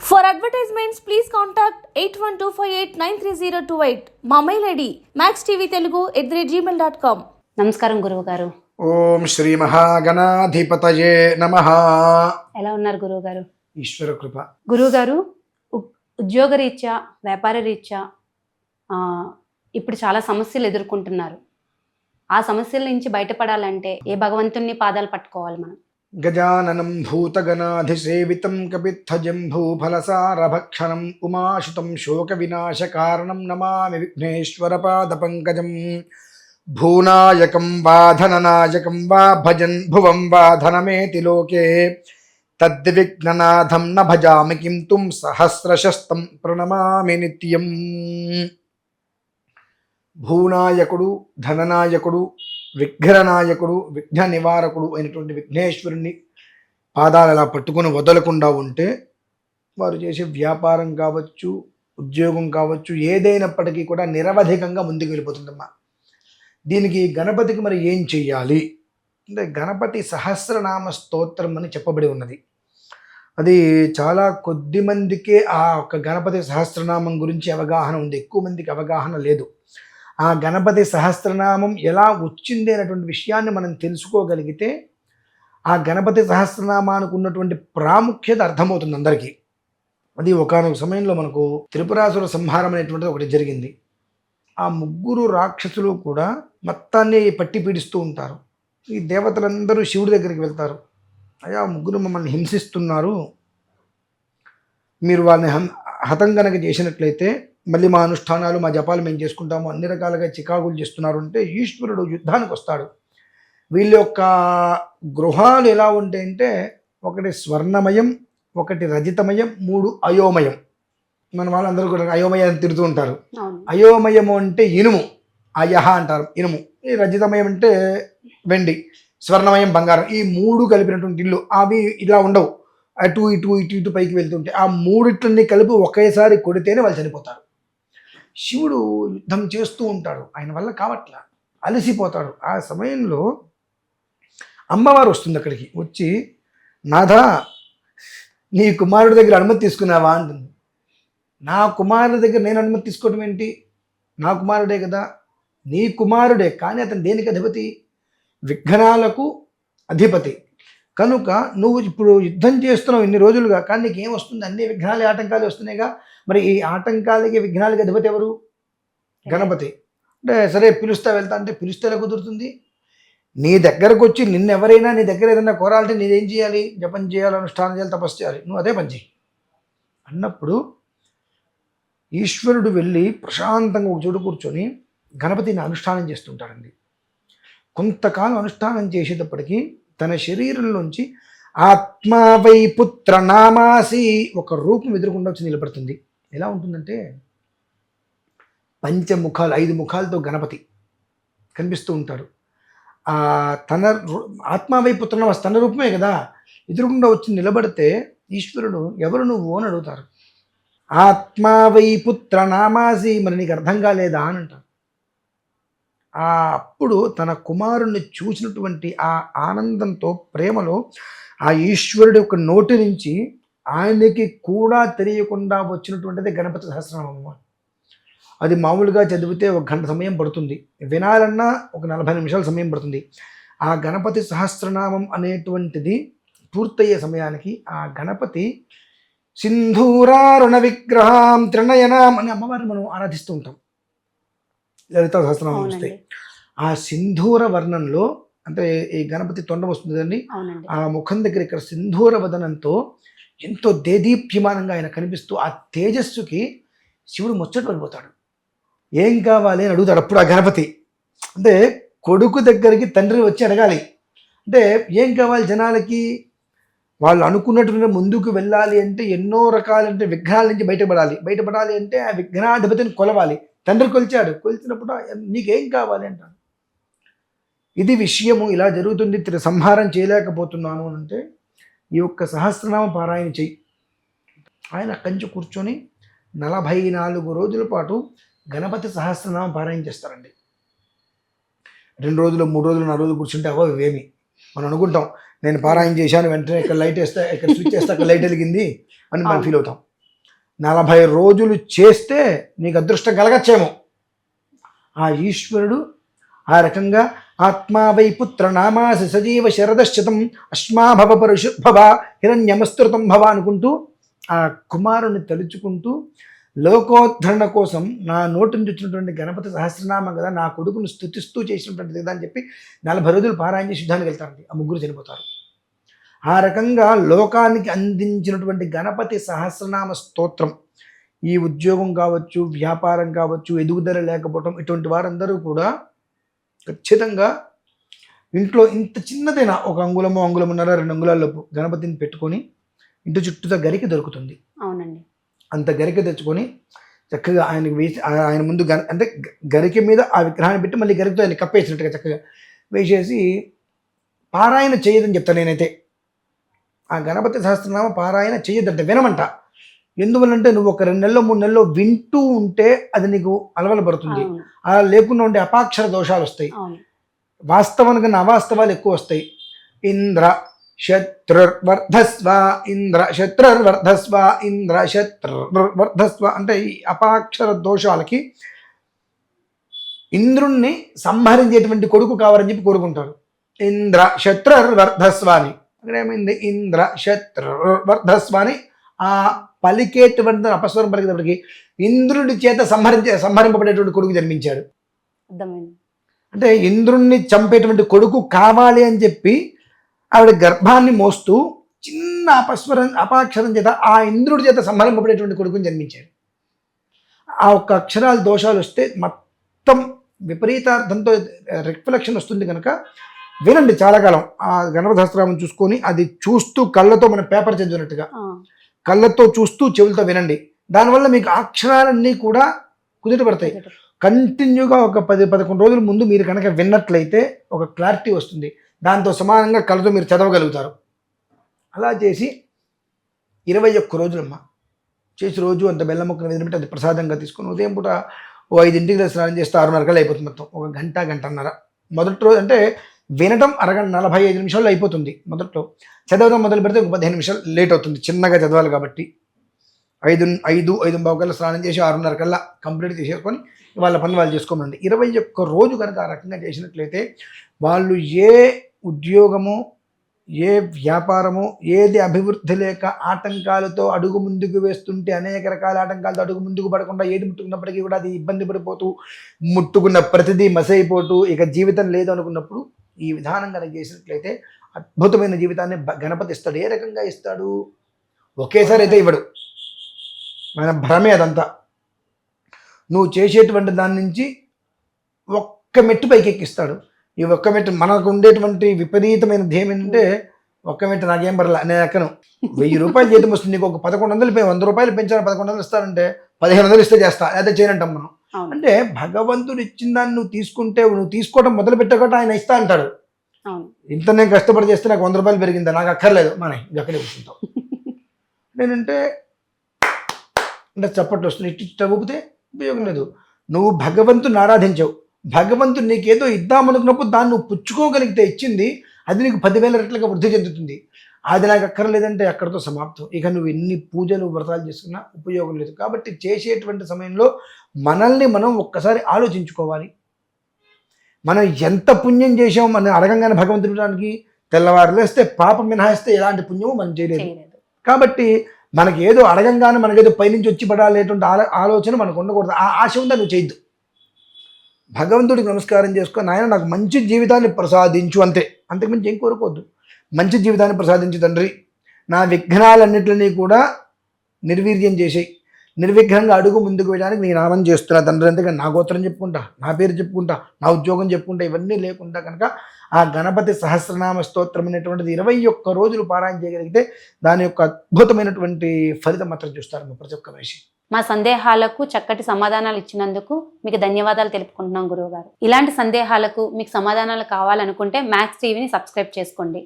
For advertisements, please contact 8125893028. మా mail ID maxtvtelugu@gmail.com. నమస్కారం గురువు గారు. ఓం శ్రీ మహాగణాధిపతయే నమః. ఎలా ఉన్నారు గురువు గారు? ఈశ్వర కృప. గురువు గారు, ఉద్యోగరీత్యా, వ్యాపార రీత్యా ఇప్పుడు చాలా సమస్యలు ఎదుర్కొంటున్నారు. ఆ సమస్యల నుంచి బయటపడాలంటే ఏ భగవంతుని పాదాలు పట్టుకోవాలి మనం? గజాననం భూతగణాధిసేవితం కపిత్థజంభూఫలసారభక్షణం ఉమాశుతం శోక వినాశకారణం నమామి విఘ్నేశ్వర పాదపంకజం. భూనాయకం వా ధననాయకం వా భజన్ భువం వా ధనమేతి లోకే తద్విఘ్ననాథం న భజామి కిం తుం సహస్రశస్తం ప్రణమామి నిత్యం. భూనాయకుడు, ధననాయకుడు, విఘ్ననాయకుడు, విఘ్న నివారకుడు అయినటువంటి విఘ్నేశ్వరుని పాదాలు అలా పట్టుకొని వదలకుండా ఉంటే వారు చేసే వ్యాపారం కావచ్చు, ఉద్యోగం కావచ్చు, ఏదైనప్పటికీ కూడా నిరవధికంగా ముందుకు వెళ్ళిపోతుందమ్మా. దీనికి గణపతికి మరి ఏం చెయ్యాలి అంటే గణపతి సహస్రనామ స్తోత్రం అని చెప్పబడి ఉన్నది. అది చాలా కొద్ది మందికే ఆ ఒక్క గణపతి సహస్రనామం గురించి అవగాహన ఉంది, ఎక్కువ మందికి అవగాహన లేదు. ఆ గణపతి సహస్రనామం ఎలా వచ్చింది అనేటువంటి విషయాన్ని మనం తెలుసుకోగలిగితే ఆ గణపతి సహస్రనామానికి ఉన్నటువంటి ప్రాముఖ్యత అర్థమవుతుంది అందరికీ. అది ఒకానొక సమయంలో మనకు త్రిపురాసుర సంహారం అనేటువంటిది ఒకటి జరిగింది. ఆ ముగ్గురు రాక్షసులు కూడా మొత్తాన్ని పట్టి పీడిస్తూ ఉంటారు. ఈ దేవతలందరూ శివుడి దగ్గరికి వెళ్తారు. అయ్యా, ముగ్గురు మమ్మల్ని హింసిస్తున్నారు, మీరు వాళ్ళని హతం గనక చేసినట్లయితే మళ్ళీ మా అనుష్ఠానాలు, మా జపాలు మేము చేసుకుంటాము, అన్ని రకాలుగా చికాకులు చేస్తున్నారు అంటే ఈశ్వరుడు యుద్ధానికి వస్తాడు. వీళ్ళ యొక్క గృహాలు ఎలా ఉంటాయంటే ఒకటి స్వర్ణమయం, ఒకటి రజితమయం, 3 అయోమయం. మన వాళ్ళందరూ కూడా అయోమయాన్ని తిడుతూ ఉంటారు. అయోమయము అంటే ఇనుము, అయహ అంటారు ఇనుము. ఈ రజితమయం అంటే వెండి, స్వర్ణమయం బంగారం. ఈ 3 కలిపినటువంటి ఇల్లు. అవి ఇలా ఉండవు, అటు ఇటు ఇటు ఇటు పైకి వెళ్తుంటే ఆ 3 కలిపి ఒకేసారి కొడితేనే వాళ్ళు చనిపోతారు. శివుడు యుద్ధం చేస్తూ ఉంటాడు, ఆయన వల్ల కావట్లా, అలసిపోతాడు. ఆ సమయంలో అమ్మవారు వస్తుంది అక్కడికి. వచ్చి, నాథా, నీ కుమారుడి దగ్గర అనుమతి తీసుకున్నావా అంటుంది. నా కుమారుడి దగ్గర నేను అనుమతి తీసుకోవడం ఏంటి? నా కుమారుడే కదా. నీ కుమారుడే, కానీ అతను దేనికి అధిపతి? విఘ్నాలకు అధిపతి. కనుక నువ్వు ఇప్పుడు యుద్ధం చేస్తున్నావు ఇన్ని రోజులుగా, కానీ నీకు ఏం వస్తుంది? అన్ని విఘ్నాలు, ఆటంకాలు వస్తున్నాయిగా. మరి ఈ ఆటంకాలకి, విఘ్నాలకి అధిపతి ఎవరు? గణపతి. అంటే సరే పిలుస్తా వెళ్తా అంటే పిలుస్తే ఎలా కుదురుతుంది? నీ దగ్గరకు వచ్చి నిన్నెవరైనా నీ దగ్గర ఏదైనా కోరాలంటే నీదేం చేయాలి? జపం చేయాలి, అనుష్ఠానం చేయాలి, తపస్సు చేయాలి. నువ్వు అదే పని చేయి అన్నప్పుడు ఈశ్వరుడు వెళ్ళి ప్రశాంతంగా ఒక చోటు కూర్చొని గణపతిని అనుష్ఠానం చేస్తుంటాడండి. కొంతకాలం అనుష్ఠానం చేసేటప్పటికీ తన శరీరంలోంచి ఆత్మావై పుత్ర నామాసి ఒక రూపం ఎదురుకుండా వచ్చి నిలబడుతుంది. ఎలా ఉంటుందంటే 5 ముఖాలు, 5 ముఖాలతో గణపతి కనిపిస్తూ ఉంటాడు. తన ఆత్మావై పుత్ర నామాసి తన రూపమే కదా, ఎదురుకుండా వచ్చి నిలబడితే ఈశ్వరుడు ఎవరు నువ్వు అని అడుగుతారు. ఆత్మావై పుత్ర నామాసి, మరి నీకు అర్థం కాలేదా అని అంటారు. అప్పుడు తన కుమారుణ్ణి చూసినటువంటి ఆ ఆనందంతో, ప్రేమలో ఆ ఈశ్వరుడి యొక్క నోటి నుంచి ఆయనకి కూడా తెలియకుండా వచ్చినటువంటిది గణపతి సహస్రనామం. అది మామూలుగా చదివితే 1 గంట సమయం పడుతుంది, వినాలన్నా ఒక 40 నిమిషాల సమయం పడుతుంది. ఆ గణపతి సహస్రనామం అనేటువంటిది పూర్తయ్యే సమయానికి ఆ గణపతి సింధూరారుణ విగ్రహం త్రినయనం అనే అమ్మవారిని మనం ఆరాధిస్తూ ఉంటాం. లలితా సహస్రనామం వస్తాయి. ఆ సింధూర వర్ణంలో, అంటే ఈ గణపతి తొండం వస్తుంది కదండి, ఆ ముఖం దగ్గర ఇక్కడ సింధూర వదనంతో ఎంతో దేదీప్యమానంగా ఆయన కనిపిస్తూ ఆ తేజస్సుకి శివుడు ముచ్చట పడిపోతాడు. ఏం కావాలి అని అడుగుతాడు. అప్పుడు ఆ గణపతి అంటే కొడుకు దగ్గరికి తండ్రి వచ్చి అడగాలి. అంటే ఏం కావాలి జనాలకి? వాళ్ళు అనుకున్నటువంటి ముందుకు వెళ్ళాలి అంటే ఎన్నో రకాలంటే విఘ్నాల నుంచి బయటపడాలి అంటే ఆ విఘ్నాధిపతిని కొలవాలి. తండ్రి కొలిచాడు, కొలిచినప్పుడు నీకేం కావాలి అంటాడు. ఇది విషయము, ఇలా జరుగుతుంది, సంహారం చేయలేకపోతున్నాను అంటే ఈ యొక్క సహస్రనామ పారాయణ చెయ్యి. ఆయన అక్కడి నుంచి కూర్చొని 44 రోజుల పాటు గణపతి సహస్రనామ పారాయణ చేస్తారండి. 2 రోజులు, 3 రోజులు, 4 రోజులు కూర్చుంటే అవో ఇవేమి మనం అనుకుంటాం. నేను పారాయణ చేశాను, వెంటనే ఇక్కడ లైట్ వేస్తే, ఇక్కడ స్విచ్ వేస్తే అక్కడ లైట్ వెలిగింది అని మనం ఫీల్ అవుతాం. 40 రోజులు చేస్తే నీకు అదృష్టం కలగచ్చేమో. ఆ ఈశ్వరుడు ఆ రకంగా ఆత్మా వై పుత్ర నామాసి సజీవ శరదశ్చతం అశ్మాభవ పరుషుభవ హిరణ్యమస్తృతం భవ అనుకుంటూ ఆ కుమారుని తలుచుకుంటూ లోకోద్ధరణ కోసం నా నోటి నుంచి వచ్చినటువంటి గణపతి సహస్రనామం కదా, నా కొడుకును స్తుతిస్తూ చేసినటువంటిది కదా అని చెప్పి 40 రోజులు పారాయణ చేసి యుద్ధానికి వెళ్తారండి. ఆ ముగ్గురు చనిపోతారు. ఆ రకంగా లోకానికి అందించినటువంటి గణపతి సహస్రనామ స్తోత్రం ఈ ఉద్యోగం కావచ్చు, వ్యాపారం కావచ్చు, ఎదుగుదల లేకపోవటం, ఇటువంటి వారందరూ కూడా ఖచ్చితంగా ఇంట్లో ఇంత చిన్నదైనా ఒక అంగుళము, అంగుళమున్నర, 2 అంగుళాల్లోపు గణపతిని పెట్టుకొని ఇంటి చుట్టూతో గరిక దొరుకుతుంది. అవునండి. అంత గరిక తెచ్చుకొని చక్కగా ఆయనకు వేసి ఆయన ముందు అంటే గరిక మీద ఆ విగ్రహాన్ని పెట్టి మళ్ళీ గరికతో ఆయన కప్పేసినట్టుగా చక్కగా వేసేసి పారాయణ చేయదని చెప్తాను నేనైతే. ఆ గణపతి సహస్రనామ పారాయణ చేయొద్దంటే వినమంట. ఎందువల్లంటే నువ్వు ఒక 2 నెలలో 3 నెలలో వింటూ ఉంటే అది నీకు అలవల పడుతుంది. అలా లేకుండా ఉండే అపాక్షర దోషాలు వస్తాయి. వాస్తవానికి అవాస్తవాలు ఎక్కువ వస్తాయి. ఇంద్ర శత్రుర్వర్ధస్వ, ఇంద్ర శత్రుర్వర్ధస్వ, ఇంద్ర శత్రుర్వర్ధస్వ అంటే ఈ అపాక్షర దోషాలకి ఇంద్రుణ్ణి సంహరించేటువంటి కొడుకు కావాలని చెప్పి కోరుకుంటారు. ఇంద్ర శత్రుర్వర్ధస్వ అని అక్కడ ఏమైంది, ఇంద్ర శత్రుర్వర్ధస్వ అని ఆ పలికేటువంటి అపస్వరం పలికేటప్పటికి ఇంద్రుడి చేత సంహరింపబడేటువంటి కొడుకు జన్మించాడు. అంటే ఇంద్రుణ్ణి చంపేటువంటి కొడుకు కావాలి అని చెప్పి ఆవిడ గర్భాన్ని మోస్తూ చిన్న అపాక్షరం చేత ఆ ఇంద్రుడి చేత సంహరింపబడేటువంటి కొడుకుని జన్మించాడు. ఆ ఒక్క అక్షరాల దోషాలు వస్తే మొత్తం విపరీతార్థంతో రిఫ్లెక్షన్ వస్తుంది కనుక వినండి చాలా కాలం. ఆ గణపతి సహస్రనామం చూసుకొని అది చూస్తూ కళ్ళతో మన పేపర్ చదివినట్టుగా కళ్ళతో చూస్తూ చెవులతో వినండి. దానివల్ల మీకు అక్షరాలన్నీ కూడా కుదుటపడతాయి. కంటిన్యూగా ఒక 10-11 రోజుల ముందు మీరు కనుక విన్నట్లయితే ఒక క్లారిటీ వస్తుంది. దాంతో సమానంగా కళ్ళతో మీరు చదవగలుగుతారు. అలా చేసి 21 రోజులమ్మ చేసి రోజు అంత బెల్లం ముక్కను విదిలిపెట్టి అది ప్రసాదంగా తీసుకుని ఉదయం పూట 5 స్నానం చేస్తే 6:30 కల్లా అయిపోతుంది. మొత్తం ఒక గంటన్నర. మొదటి రోజు అంటే వినటం అరగంట 45 నిమిషాల్లో అయిపోతుంది. మొదట్లో చదవడం మొదలు పెడితే ఒక 15 నిమిషాలు లేట్ అవుతుంది, చిన్నగా చదవాలి కాబట్టి. 5:05 కల్లా స్నానం చేసి 6:30 కల్లా కంప్లీట్ చేసేసుకొని వాళ్ళ పనులు వాళ్ళు చేసుకోమండి. 21 రోజు కనుక ఆ రకంగా చేసినట్లయితే వాళ్ళు ఏ ఉద్యోగము, ఏ వ్యాపారము, ఏది అభివృద్ధి లేక ఆటంకాలతో అడుగు ముందుకు వేస్తుంటే అనేక రకాల ఆటంకాలతో అడుగు ముందుకు పడకుండా ఏది ముట్టుకున్నప్పటికీ కూడా అది ఇబ్బంది పడిపోతూ ముట్టుకున్న ప్రతిదీ మసైపోతూ ఇక జీవితం లేదు అనుకున్నప్పుడు ఈ విధానం కనుక చేసినట్లయితే అద్భుతమైన జీవితాన్ని గణపతి ఇస్తాడు. ఏ రకంగా ఇస్తాడు? ఒకేసారి అయితే ఇవ్వడు. మన భ్రమే అదంతా. నువ్వు చేసేటువంటి దాని నుంచి ఒక్క మెట్టు పైకి ఎక్కిస్తాడు. ఈ ఒక్క మెట్టు మనకు ఉండేటువంటి విపరీతమైన ధ్యేయం ఏంటంటే ఒక్క మెట్టు నాకేం పర్లా, నేను ఎక్కను. 1000 రూపాయలు జీతం వస్తుంది, నీకు ఒక 1100 100 రూపాయలు పెంచాలి, 1100 ఇస్తారంటే 1500 ఇస్తే చేస్తా, అయితే చేయనంటాం మనం. అంటే భగవంతుడు ఇచ్చిన దాన్ని నువ్వు తీసుకుంటే నువ్వు తీసుకోవడం మొదలు పెట్టకుండా ఆయన ఇస్తా అంటాడు. ఇంత నేను కష్టపడి చేస్తే నాకు 100 రూపాయలు పెరిగిందా, నాకు అక్కర్లేదు, మనం అక్కడే కూర్చుంటాం. నేనంటే అంటే చప్పట్లు వస్తుంది, ఇట్లా ఊపితే ఉపయోగం లేదు. నువ్వు భగవంతుని ఆరాధించవు. భగవంతుడు నీకేదో ఇద్దామనుకున్నప్పుడు దాన్ని నువ్వు పుచ్చుకోగలిగితే ఇచ్చింది అది నీకు 10,000 రెట్లుగా వృద్ధి చెందుతుంది. అది నాకు అక్కర్లేదంటే అక్కడితో సమాప్తం. ఇక నువ్వు ఎన్ని పూజలు వ్రతాలు చేసుకున్నా ఉపయోగం లేదు. కాబట్టి చేసేటువంటి సమయంలో మనల్ని మనం ఒక్కసారి ఆలోచించుకోవాలి. మనం ఎంత పుణ్యం చేసామో మనం అడగంగానే భగవంతుడికి తెల్లవారు లేస్తే పాపం మినహాయిస్తే ఎలాంటి పుణ్యమో మనం చేయలేదు. కాబట్టి మనకి ఏదో అడగంగానే మనకేదో పైనుంచి వచ్చి పడాలేటువంటి ఆలోచన మనకు ఉండకూడదు. ఆ ఆశ ఉందా నువ్వు చేయొద్దు. భగవంతుడికి నమస్కారం చేసుకొని ఆయన నాకు మంచి జీవితాన్ని ప్రసాదించు, అంతే. అంతకుమించి ఏం కోరుకోవద్దు. మంచి జీవితాన్ని ప్రసాదించు తండ్రి, నా విఘ్నాలన్నింటినీ కూడా నిర్వీర్యం చేసేయి, నిర్విఘ్నంగా అడుగు ముందుకు వేయడానికి నేను నామం చేస్తున్నా తండ్రి. అంతేగాని నా గోత్రం చెప్పుకుంటా, నా పేరు చెప్పుకుంటా, నా ఉద్యోగం చెప్పుకుంటా ఇవన్నీ లేకుండా కనుక ఆ గణపతి సహస్రనామ స్తోత్రం అనేటువంటిది 21 రోజులు పారాయణ చేయగలిగితే దాని యొక్క అద్భుతమైనటువంటి ఫలితం మాత్రం చూస్తారు ప్రతి ఒక్క మనిషి. మా సందేహాలకు చక్కటి సమాధానాలు ఇచ్చినందుకు మీకు ధన్యవాదాలు తెలుపుకుంటున్నాం గురువుగారు. ఇలాంటి సందేహాలకు మీకు సమాధానాలు కావాలనుకుంటే మ్యాక్స్ టీవీని సబ్స్క్రైబ్ చేసుకోండి.